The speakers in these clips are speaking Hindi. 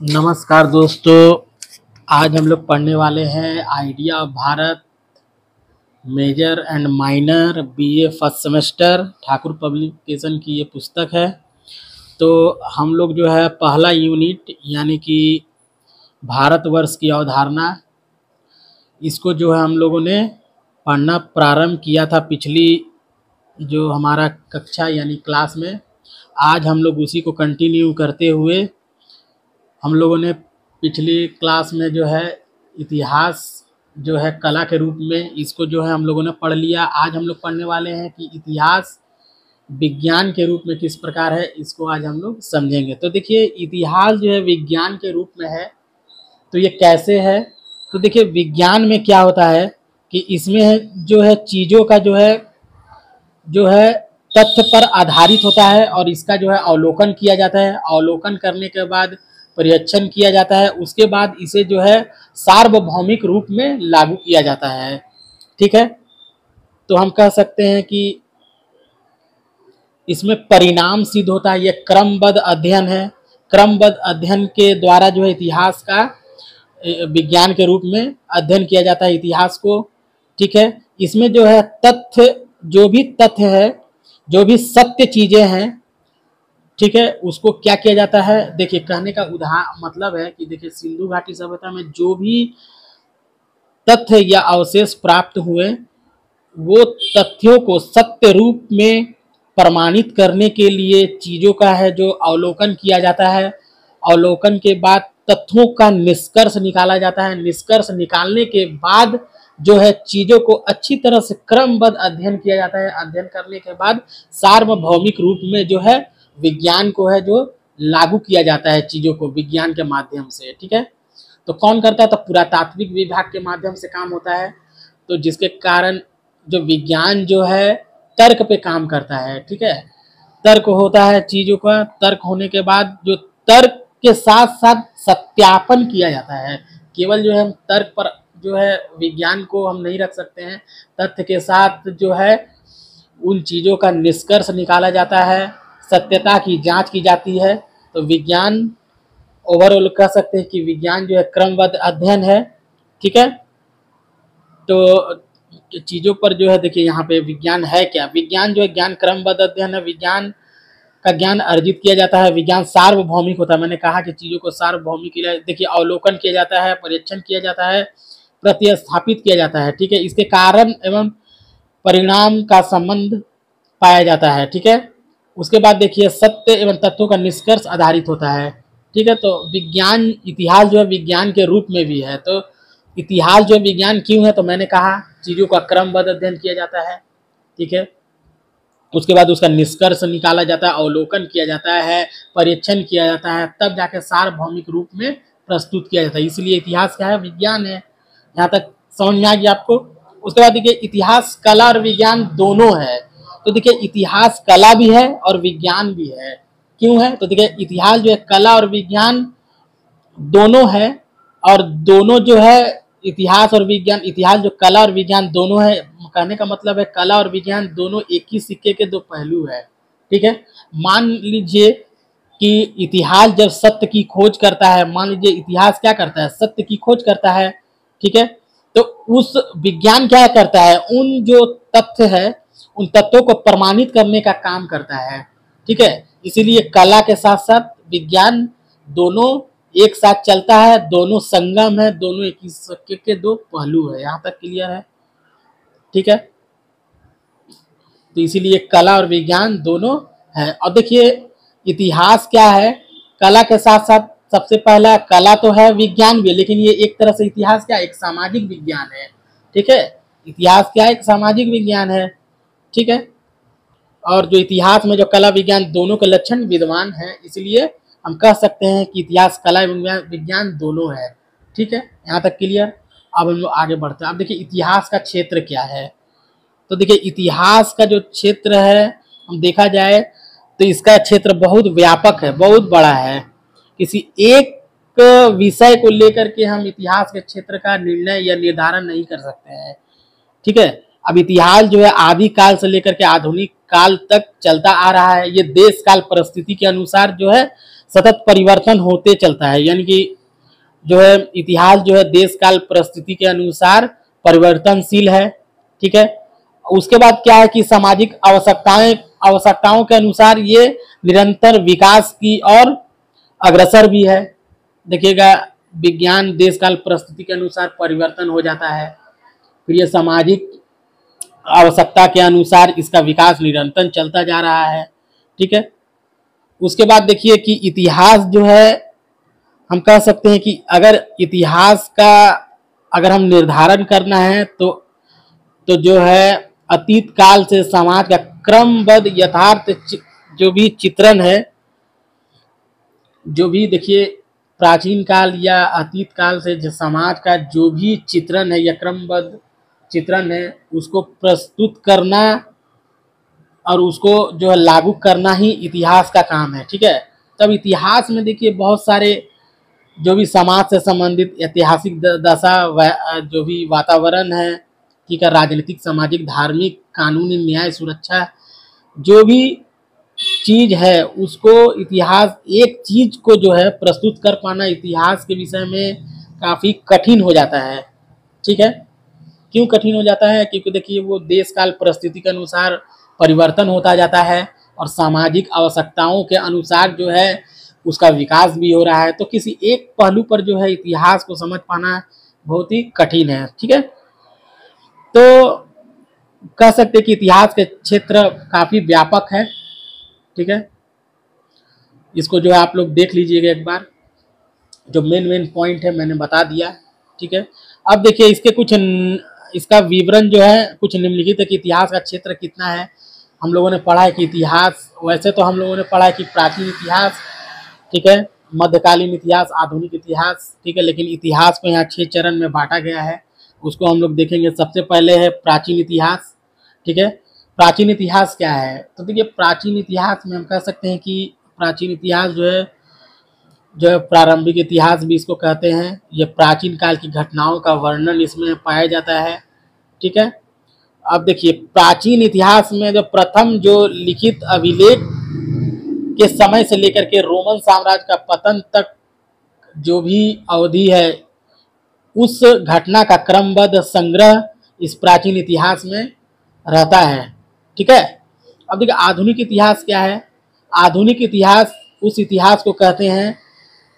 नमस्कार दोस्तों। आज हम लोग पढ़ने वाले हैं idea of Bharat major and minor BA first semester. Thakur publication की ये पुस्तक है। तो हम लोग जो है पहला यूनिट यानी कि भारतवर्ष की अवधारणा, इसको जो है हम लोगों ने पढ़ना प्रारंभ किया था पिछली जो हमारा कक्षा यानी क्लास में। आज हम लोग उसी को कंटिन्यू करते हुए हम लोगों ने पिछली क्लास में जो है इतिहास जो है कला के रूप में, इसको जो है हम लोगों ने पढ़ लिया। आज हम लोग पढ़ने वाले हैं कि इतिहास विज्ञान के रूप में किस प्रकार है, इसको आज हम लोग समझेंगे। तो देखिए, इतिहास जो है विज्ञान के रूप में है, तो ये कैसे है। तो देखिए, विज्ञान में क्या होता है कि इसमें जो है चीज़ों का जो है तथ्य पर आधारित होता है और इसका जो है अवलोकन किया जाता है। अवलोकन करने के बाद परीक्षण किया जाता है, उसके बाद इसे जो है सार्वभौमिक रूप में लागू किया जाता है। ठीक है, तो हम कह सकते हैं कि इसमें परिणाम सिद्ध होता है। यह क्रमबद्ध अध्ययन है। क्रमबद्ध अध्ययन के द्वारा जो है इतिहास का विज्ञान के रूप में अध्ययन किया जाता है इतिहास को। ठीक है, इसमें जो है तथ्य, जो भी तथ्य है, जो भी सत्य चीजें हैं, ठीक है, उसको क्या किया जाता है। देखिए, कहने का मतलब है कि देखिए, सिंधु घाटी सभ्यता में जो भी तथ्य या अवशेष प्राप्त हुए, वो तथ्यों को सत्य रूप में प्रमाणित करने के लिए चीजों का है जो अवलोकन किया जाता है। अवलोकन के बाद तथ्यों का निष्कर्ष निकाला जाता है। निष्कर्ष निकालने के बाद जो है चीजों को अच्छी तरह से क्रमबद्ध अध्ययन किया जाता है। अध्ययन करने के बाद सार्वभौमिक रूप में जो है विज्ञान को है जो लागू किया जाता है चीजों को विज्ञान के माध्यम से। ठीक है, तो कौन करता है, तो पुरातात्विक विभाग के माध्यम से काम होता है। तो जिसके कारण जो विज्ञान जो है तर्क पे काम करता है। ठीक है, तर्क होता है चीजों का। तर्क होने के बाद जो तर्क के साथ साथ सत्यापन किया जाता है। केवल जो है हम तर्क पर जो है विज्ञान को हम नहीं रख सकते हैं, तथ्य के साथ जो है उन चीजों का निष्कर्ष निकाला जाता है, सत्यता की जांच की जाती है। तो विज्ञान ओवरऑल कह सकते हैं कि विज्ञान जो है क्रमबद्ध अध्ययन है। ठीक है, तो चीजों पर जो है देखिए यहाँ पे विज्ञान है क्या। विज्ञान जो है ज्ञान क्रमबद्ध अध्ययन है। विज्ञान का ज्ञान अर्जित किया जाता है। विज्ञान सार्वभौमिक होता है। मैंने कहा कि चीजों को सार्वभौमिक किया, देखिए अवलोकन किया जाता है, परीक्षण किया जाता है, प्रतिस्थापित किया जाता है। ठीक है, इसके कारण एवं परिणाम का संबंध पाया जाता है। ठीक है, उसके बाद देखिए सत्य एवं तत्वों का निष्कर्ष आधारित होता है। ठीक है, तो विज्ञान, इतिहास जो है विज्ञान के रूप में भी है। तो इतिहास जो विज्ञान क्यों है, तो मैंने कहा चीजों का क्रमबद्ध अध्ययन किया जाता है। ठीक है, उसके बाद उसका निष्कर्ष निकाला जाता है, अवलोकन किया जाता है, परीक्षण किया जाता है, तब जाके सार्वभौमिक रूप में प्रस्तुत किया जाता है। इसलिए इतिहास क्या है, विज्ञान है। यहाँ तक समझ में आ गया आपको। उसके बाद देखिए इतिहास कला और विज्ञान दोनों है। तो देखिए इतिहास कला भी है और विज्ञान भी है। क्यों है, तो देखिए इतिहास जो है कला और विज्ञान दोनों है। और दोनों जो है इतिहास और विज्ञान, इतिहास जो कला और विज्ञान दोनों है, कहने का मतलब है कला और विज्ञान दोनों एक ही सिक्के के दो पहलू है। ठीक है, मान लीजिए कि इतिहास जब सत्य की खोज करता है, मान लीजिए इतिहास क्या करता है, सत्य की खोज करता है। ठीक है, तो उस विज्ञान क्या करता है, उन जो तथ्य है उन तथ्यों को प्रमाणित करने का काम करता है। ठीक है, इसीलिए कला के साथ साथ विज्ञान दोनों एक साथ चलता है, दोनों संगम है, दोनों एक ही सिक्के के दो पहलू है। यहाँ तक क्लियर है। ठीक है, तो इसीलिए कला और विज्ञान दोनों है। और देखिए इतिहास क्या है, कला के साथ साथ सबसे पहला कला तो है, विज्ञान भी, लेकिन ये एक तरह से इतिहास क्या, एक सामाजिक विज्ञान है। ठीक है, इतिहास क्या है, एक सामाजिक विज्ञान है। ठीक है, और जो इतिहास में जो कला विज्ञान दोनों के लक्षण विद्यमान है, इसलिए हम कह सकते हैं कि इतिहास कला विज्ञान दोनों है। ठीक है, यहाँ तक क्लियर। अब हम लोग आगे बढ़ते हैं। अब देखिए इतिहास का क्षेत्र क्या है। तो देखिए इतिहास का जो क्षेत्र है, हम देखा जाए तो इसका क्षेत्र बहुत व्यापक है, बहुत बड़ा है। किसी एक विषय को लेकर के हम इतिहास के क्षेत्र का निर्णय या निर्धारण नहीं कर सकते हैं। ठीक है, अब इतिहास जो है आदि काल से लेकर के आधुनिक काल तक चलता आ रहा है। ये देश काल परिस्थिति के अनुसार जो है सतत परिवर्तन होते चलता है, यानी कि जो है इतिहास जो है देश काल परिस्थिति के अनुसार परिवर्तनशील है। ठीक है, उसके बाद क्या है कि सामाजिक आवश्यकताओं के अनुसार ये निरंतर विकास की ओर अग्रसर भी है। देखिएगा, विज्ञान देश काल परिस्थिति के अनुसार परिवर्तन हो जाता है, फिर ये सामाजिक आवश्यकता के अनुसार इसका विकास निरंतर चलता जा रहा है। ठीक है, उसके बाद देखिए कि इतिहास जो है, हम कह सकते हैं कि अगर इतिहास का अगर हम निर्धारण करना है तो जो है अतीत काल से समाज का क्रमबद्ध यथार्थ जो भी चित्रण है, जो भी देखिए प्राचीन काल या अतीत काल से जो समाज का जो भी चित्रण है या क्रमबद्ध चित्रण है, उसको प्रस्तुत करना और उसको जो है लागू करना ही इतिहास का काम है। ठीक है, तब इतिहास में देखिए बहुत सारे जो भी समाज से संबंधित ऐतिहासिक दशा जो भी वातावरण है, ठीक है, राजनीतिक, सामाजिक, धार्मिक, कानूनी, न्याय, सुरक्षा, जो भी चीज है उसको इतिहास, एक चीज को जो है प्रस्तुत कर पाना इतिहास के विषय में काफी कठिन हो जाता है। ठीक है, क्यों कठिन हो जाता है? क्योंकि देखिए वो देश काल परिस्थिति के अनुसार परिवर्तन होता जाता है और सामाजिक आवश्यकताओं के अनुसार जो है उसका विकास भी हो रहा है, तो किसी एक पहलू पर जो है इतिहास को समझ पाना बहुत ही कठिन है। ठीक है, तो कह सकते हैं कि इतिहास के क्षेत्र काफी व्यापक है। ठीक है, इसको जो है आप लोग देख लीजिएगा एक बार, जो मेन पॉइंट है मैंने बता दिया। ठीक है, अब देखिए इसके कुछ इसका विवरण जो है कुछ निम्नलिखित है कि इतिहास का क्षेत्र कितना है। हम लोगों ने पढ़ा है कि इतिहास, वैसे तो हम लोगों ने पढ़ा है कि प्राचीन इतिहास, ठीक है, मध्यकालीन इतिहास, आधुनिक इतिहास। ठीक है, लेकिन इतिहास को यहाँ 6 चरण में बांटा गया है, उसको हम लोग देखेंगे। सबसे पहले है प्राचीन इतिहास। ठीक है, प्राचीन इतिहास क्या है? तो देखिए प्राचीन इतिहास में हम कह सकते हैं कि प्राचीन इतिहास जो है प्रारंभिक इतिहास भी इसको कहते हैं। ये प्राचीन काल की घटनाओं का वर्णन इसमें पाया जाता है। ठीक है, अब देखिए प्राचीन इतिहास में जो प्रथम जो लिखित अभिलेख के समय से लेकर के रोमन साम्राज्य का पतन तक जो भी अवधि है, उस घटना का क्रमबद्ध संग्रह इस प्राचीन इतिहास में रहता है। ठीक है, अब देखिए आधुनिक इतिहास क्या है? आधुनिक इतिहास उस इतिहास को कहते हैं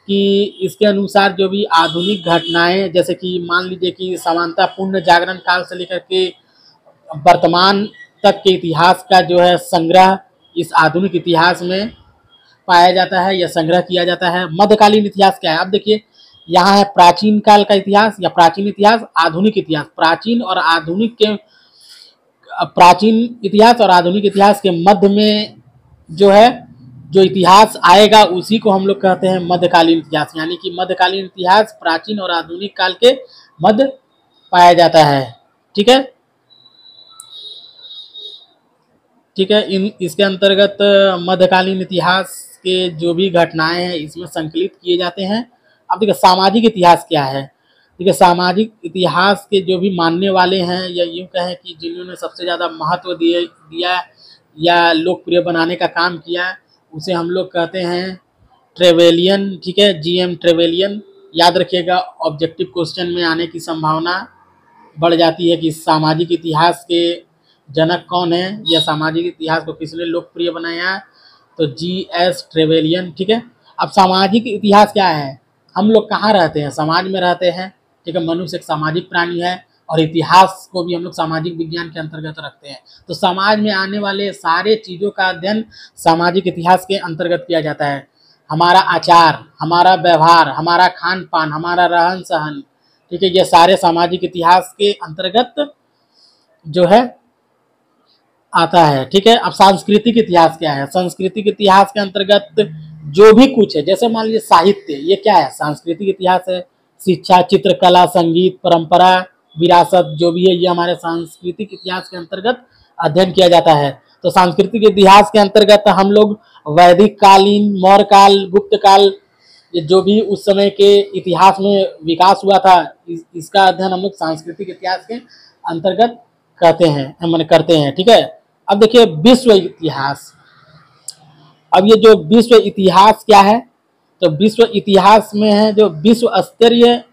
कि इसके अनुसार जो भी आधुनिक घटनाएं, जैसे कि मान लीजिए कि समानता पूर्ण जागरण काल से लेकर के वर्तमान तक के इतिहास का जो है संग्रह इस आधुनिक इतिहास में पाया जाता है या संग्रह किया जाता है। मध्यकालीन इतिहास क्या है? अब देखिए यहाँ है प्राचीन काल का इतिहास या प्राचीन इतिहास, आधुनिक इतिहास। प्राचीन इतिहास और आधुनिक इतिहास के मध्य में जो है जो इतिहास आएगा उसी को हम लोग कहते हैं मध्यकालीन इतिहास। यानी कि मध्यकालीन इतिहास प्राचीन और आधुनिक काल के मध्य पाया जाता है। ठीक है, ठीक है, इसके अंतर्गत मध्यकालीन इतिहास के जो भी घटनाएं हैं इसमें संकलित किए जाते हैं। अब देखिए सामाजिक इतिहास क्या है? देखिए सामाजिक इतिहास के जो भी मानने वाले हैं या यूँ कहें कि जिन्होंने सबसे ज़्यादा महत्व दिया या लोकप्रिय बनाने का काम किया, उसे हम लोग कहते हैं ट्रेवेलियन। ठीक है, GM ट्रेवेलियन। याद रखिएगा, ऑब्जेक्टिव क्वेश्चन में आने की संभावना बढ़ जाती है कि सामाजिक इतिहास के जनक कौन है या सामाजिक इतिहास को किसने लोकप्रिय बनाया, तो GS ट्रेवेलियन। ठीक है, अब सामाजिक इतिहास क्या है? हम लोग कहाँ रहते हैं? समाज में रहते हैं। ठीक है, मनुष्य एक सामाजिक प्राणी है और इतिहास को भी हम लोग सामाजिक विज्ञान के अंतर्गत रखते हैं। तो समाज में आने वाले सारे चीज़ों का अध्ययन सामाजिक इतिहास के अंतर्गत किया जाता है। हमारा आचार, हमारा व्यवहार, हमारा खान पान, हमारा रहन सहन, ठीक है, ये सारे सामाजिक इतिहास के अंतर्गत जो है आता है। ठीक है, अब सांस्कृतिक इतिहास क्या है? सांस्कृतिक इतिहास के अंतर्गत जो भी कुछ है, जैसे मान लीजिए साहित्य, ये क्या है? सांस्कृतिक इतिहास है। शिक्षा, चित्रकला, संगीत, परंपरा, विरासत, जो भी है ये हमारे सांस्कृतिक इतिहास के अंतर्गत अध्ययन किया जाता है। तो सांस्कृतिक इतिहास के अंतर्गत हम लोग वैदिक कालीन, मौर्य काल, गुप्त काल, ये जो भी उस समय के इतिहास में विकास हुआ था, इसका अध्ययन हम लोग सांस्कृतिक इतिहास के अंतर्गत करते हैं। ठीक है, अब देखिए विश्व इतिहास। अब ये जो विश्व इतिहास क्या है? तो विश्व इतिहास में है जो विश्व स्तरीय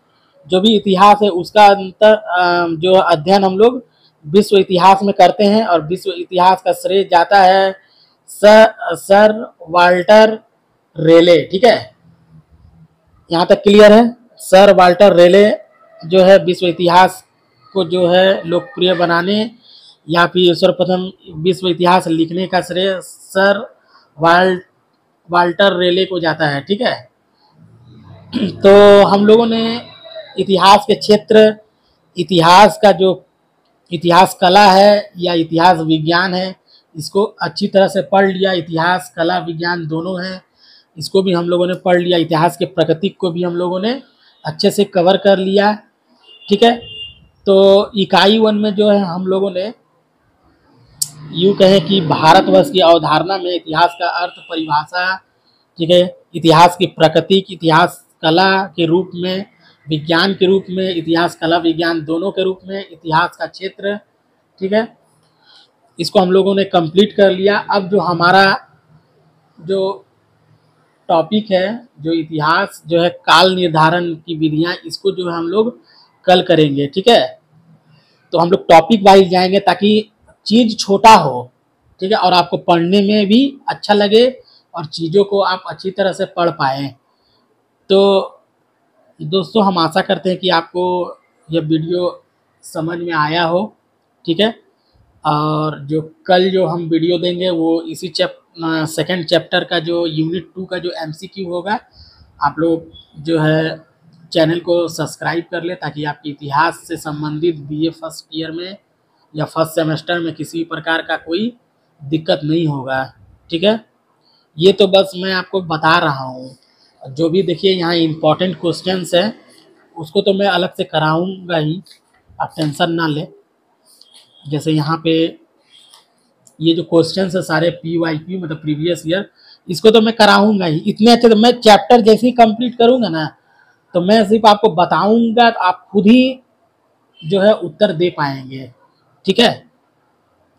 जो भी इतिहास है उसका जो अध्ययन हम लोग विश्व इतिहास में करते हैं, और विश्व इतिहास का श्रेय जाता है सर वाल्टर रेले। ठीक है, यहाँ तक क्लियर है। सर वाल्टर रेले जो है विश्व इतिहास को जो है लोकप्रिय बनाने या फिर सर्वप्रथम विश्व इतिहास लिखने का श्रेय सर वाल्टर रेले को जाता है। ठीक है, तो हम लोगों ने इतिहास के क्षेत्र, इतिहास का जो इतिहास कला है या इतिहास विज्ञान है, इसको अच्छी तरह से पढ़ लिया। इतिहास कला विज्ञान दोनों है, इसको भी हम लोगों ने पढ़ लिया। इतिहास के प्राकृतिक को भी हम लोगों ने अच्छे से कवर कर लिया। ठीक है, तो इकाई 1 में जो है हम लोगों ने यूँ कहें कि भारतवर्ष की अवधारणा में इतिहास का अर्थ, परिभाषा, ठीक है, इतिहास की प्राकृतिक, इतिहास कला के रूप में, विज्ञान के रूप में, इतिहास कला विज्ञान दोनों के रूप में, इतिहास का क्षेत्र, ठीक है, इसको हम लोगों ने कंप्लीट कर लिया। अब जो हमारा जो टॉपिक है, जो इतिहास जो है काल निर्धारण की विधियां, इसको जो है हम लोग कल करेंगे। ठीक है, तो हम लोग टॉपिक वाइज जाएंगे ताकि चीज़ छोटा हो, ठीक है, और आपको पढ़ने में भी अच्छा लगे और चीज़ों को आप अच्छी तरह से पढ़ पाएँ। तो दोस्तों, हम आशा करते हैं कि आपको यह वीडियो समझ में आया हो। ठीक है, और जो कल जो हम वीडियो देंगे वो इसी सेकंड चैप्टर का जो यूनिट 2 का जो MCQ होगा, आप लोग जो है चैनल को सब्सक्राइब कर ले ताकि आपके इतिहास से संबंधित BA फर्स्ट ईयर में या फर्स्ट सेमेस्टर में किसी प्रकार का कोई दिक्कत नहीं होगा। ठीक है, ये तो बस मैं आपको बता रहा हूँ। जो भी देखिए यहाँ इम्पोर्टेंट क्वेश्चंस है उसको तो मैं अलग से कराऊंगा ही, आप टेंशन ना ले। जैसे यहाँ पे ये जो क्वेश्चंस है सारे PYQ मतलब प्रीवियस ईयर, इसको तो मैं कराऊंगा ही। इतने अच्छे तो मैं चैप्टर जैसे ही कंप्लीट करूँगा ना, तो मैं सिर्फ आपको बताऊंगा, तो आप खुद ही जो है उत्तर दे पाएंगे। ठीक है,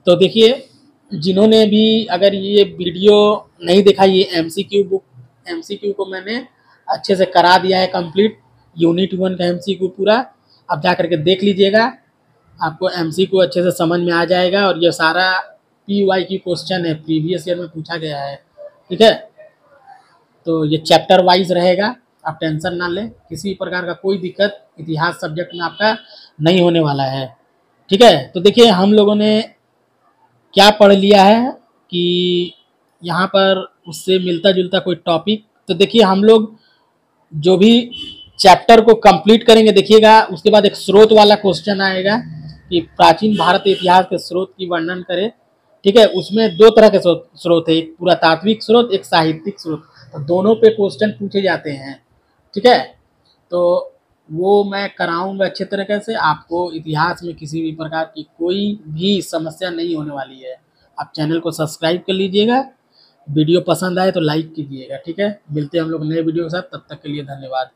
तो देखिए जिन्होंने भी अगर ये वीडियो नहीं देखा, ये MCQ को मैंने अच्छे से करा दिया है कंप्लीट, यूनिट 1 का MCQ पूरा। अब जा करके देख लीजिएगा, आपको MCQ अच्छे से समझ में आ जाएगा। और ये सारा PYQ क्वेश्चन है, प्रीवियस ईयर में पूछा गया है। ठीक है, तो ये चैप्टर वाइज रहेगा, आप टेंशन ना लें। किसी प्रकार का कोई दिक्कत इतिहास सब्जेक्ट में आपका नहीं होने वाला है। ठीक है, तो देखिए हम लोगों ने क्या पढ़ लिया है कि यहाँ पर उससे मिलता जुलता कोई टॉपिक। तो देखिए हम लोग जो भी चैप्टर को कंप्लीट करेंगे, देखिएगा उसके बाद एक स्रोत वाला क्वेश्चन आएगा कि प्राचीन भारत इतिहास के स्रोत की वर्णन करें। ठीक है, उसमें 2 तरह के स्रोत है, एक पुरातात्विक स्रोत, एक साहित्यिक स्रोत, तो दोनों पे क्वेश्चन पूछे जाते हैं। ठीक है, तो वो मैं कराऊंगा अच्छे तरीके से। आपको इतिहास में किसी भी प्रकार की कोई भी समस्या नहीं होने वाली है। आप चैनल को सब्सक्राइब कर लीजिएगा, वीडियो पसंद आए तो लाइक कीजिएगा। ठीक है, मिलते हैं हम लोग नए वीडियो के साथ, तब तक के लिए धन्यवाद।